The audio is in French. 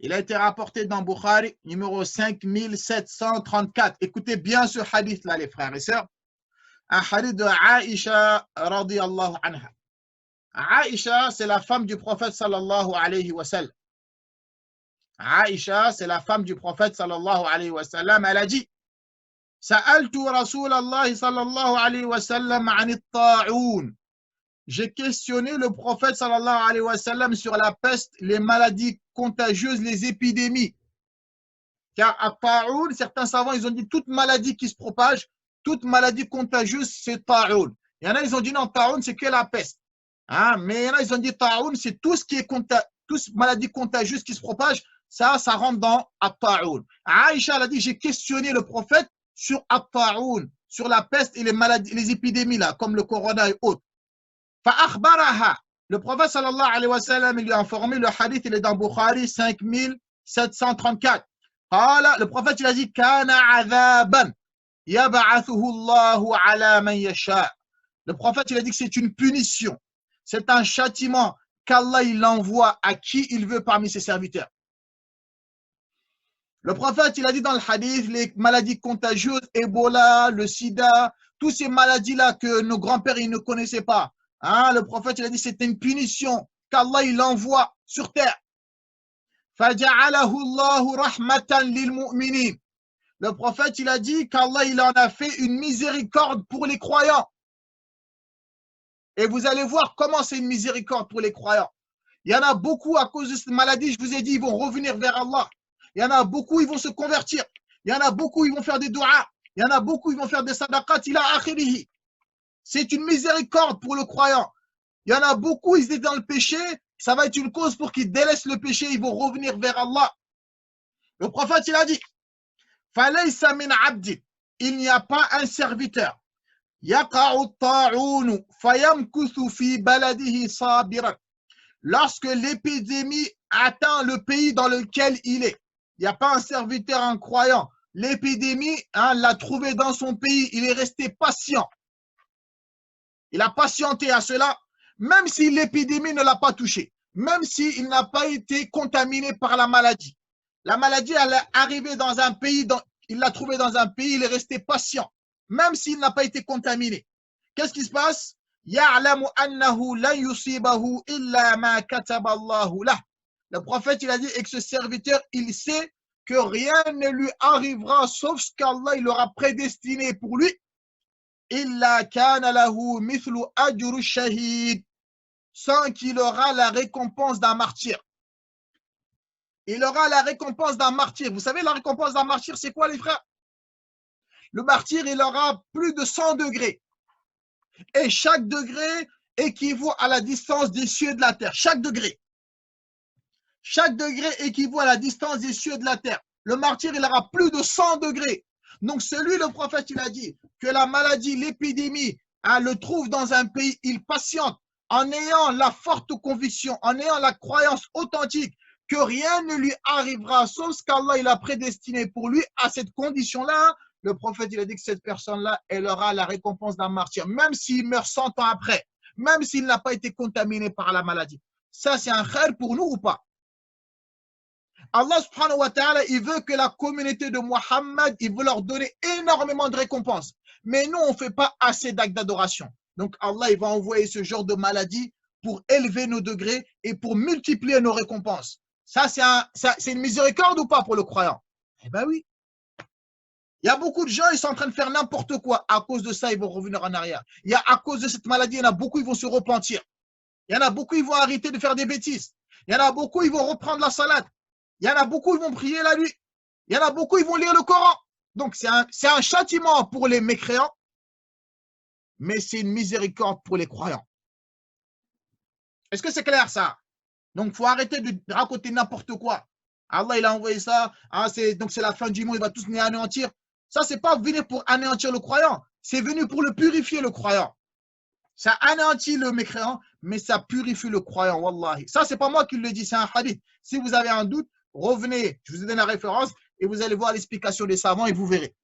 Il a été rapporté dans Bukhari, numéro 5734. Écoutez bien ce hadith-là, les frères et sœurs. Un hadith de Aïcha radiyallahu anha. Aïcha, c'est la femme du prophète sallallahu alayhi wa sallam. Aïcha, c'est la femme du prophète sallallahu alayhi wa sallam. Elle a dit, Sa'altu Rasulallah sallallahu alayhi wa sallam anit ta'oun. J'ai questionné le prophète sallallahu alayhi wa sallam sur la peste, les maladies contagieuses, les épidémies. Car à ta'oun, certains savants, ils ont dit toute maladie qui se propage, toute maladie contagieuse, c'est ta'oun. Il y en a, ils ont dit non, ta'oun, c'est que la peste. Hein? Mais il y en a, ils ont dit ta'oun, c'est tout ce qui est maladie contagieuse qui se propage, ça rentre dans at-ta'oun. Aïcha, elle a dit, j'ai questionné le prophète sur at-ta'oun, sur la peste et les maladies, les épidémies là, comme le corona et autres. Fa'akhbaraha. Le prophète sallallahu alayhi wa sallam, il lui a informé, le hadith, il est dans Bukhari 5734. Le prophète, il a dit, kana adhaban yab'athuhu Allahu ala man yasha. Le prophète, il a dit que c'est une punition. C'est un châtiment qu'Allah, il envoie à qui il veut parmi ses serviteurs. Le prophète, il a dit dans le hadith, les maladies contagieuses, Ebola, le sida, toutes ces maladies-là que nos grands-pères, ils ne connaissaient pas. Hein, le prophète, il a dit, c'était une punition qu'Allah, il envoie sur terre. فَجَعَلَهُ اللَّهُ رَحْمَةً لِلْمُؤْمِنِينَ. Le prophète, il a dit qu'Allah, il en a fait une miséricorde pour les croyants. Et vous allez voir comment c'est une miséricorde pour les croyants. Il y en a beaucoup à cause de cette maladie, je vous ai dit, ils vont revenir vers Allah. Il y en a beaucoup, ils vont se convertir. Il y en a beaucoup, ils vont faire des doigts. Il y en a beaucoup, ils vont faire des sadaqat ila akhirihi. C'est une miséricorde pour le croyant. Il y en a beaucoup, ils étaient dans le péché. Ça va être une cause pour qu'ils délaissent le péché. Ils vont revenir vers Allah. Le prophète, il a dit, Falaysa min abdi. Il n'y a pas un serviteur. Yaqa'u ta'ounu fayamkuthu fi baladihi sabiran. Lorsque l'épidémie atteint le pays dans lequel il est, il n'y a pas un serviteur, un croyant. L'épidémie, l'a trouvé dans son pays. Il est resté patient. Il a patienté à cela, même si l'épidémie ne l'a pas touché, même s'il n'a pas été contaminé par la maladie. La maladie, elle est arrivée dans un pays, il l'a trouvé dans un pays, il est resté patient, même s'il n'a pas été contaminé. Qu'est-ce qui se passe? يَعْلَمُ أَنَّهُ لَنْ يُصِيبَهُ إِلَّا مَا كَتَبَ اللَّهُ لَهُ. Le prophète, il a dit, et que ce serviteur, il sait que rien ne lui arrivera sauf ce qu'Allah il aura prédestiné pour lui. إِلَّا كَانَ لَهُ مِثْلُ أَجْرُ الشَّهِيدِ. Sans qu'il aura la récompense d'un martyr. Il aura la récompense d'un martyr. Vous savez, la récompense d'un martyr, c'est quoi, les frères? Le martyr, il aura plus de 100 degrés. Et chaque degré équivaut à la distance des cieux et de la terre. Chaque degré. Chaque degré équivaut à la distance des cieux et de la terre. Le martyr, il aura plus de 100 degrés. Donc, celui, le prophète, il a dit que la maladie, l'épidémie, le trouve dans un pays, il patiente en ayant la forte conviction, en ayant la croyance authentique que rien ne lui arrivera sauf ce qu'Allah il a prédestiné pour lui. À cette condition-là, le prophète, il a dit que cette personne-là, elle aura la récompense d'un martyr, même s'il meurt 100 ans après, même s'il n'a pas été contaminé par la maladie. Ça, c'est un khair pour nous ou pas? Allah subhanahu wa ta'ala, il veut que la communauté de Muhammad, il veut leur donner énormément de récompenses. Mais nous, on ne fait pas assez d'actes d'adoration. Donc Allah, il va envoyer ce genre de maladie pour élever nos degrés et pour multiplier nos récompenses. Ça, c'est une miséricorde ou pas pour le croyant? Eh bien oui. Il y a beaucoup de gens, ils sont en train de faire n'importe quoi. À cause de ça, ils vont revenir en arrière. À cause de cette maladie, il y en a beaucoup, ils vont se repentir. Il y en a beaucoup, ils vont arrêter de faire des bêtises. Il y en a beaucoup, ils vont reprendre la salade. Il y en a beaucoup, ils vont prier la nuit. Il y en a beaucoup, ils vont lire le Coran. Donc, c'est un châtiment pour les mécréants, mais c'est une miséricorde pour les croyants. Est-ce que c'est clair, ça? Donc, il faut arrêter de raconter n'importe quoi. Allah, il a envoyé ça. Donc, c'est la fin du monde, il va tous nous anéantir. Ça, c'est pas venu pour anéantir le croyant. C'est venu pour le purifier, le croyant. Ça anéantit le mécréant, mais ça purifie le croyant, wallahi. Ça, c'est pas moi qui le dis, c'est un hadith. Si vous avez un doute, revenez, je vous ai donné la référence et vous allez voir l'explication des savants et vous verrez.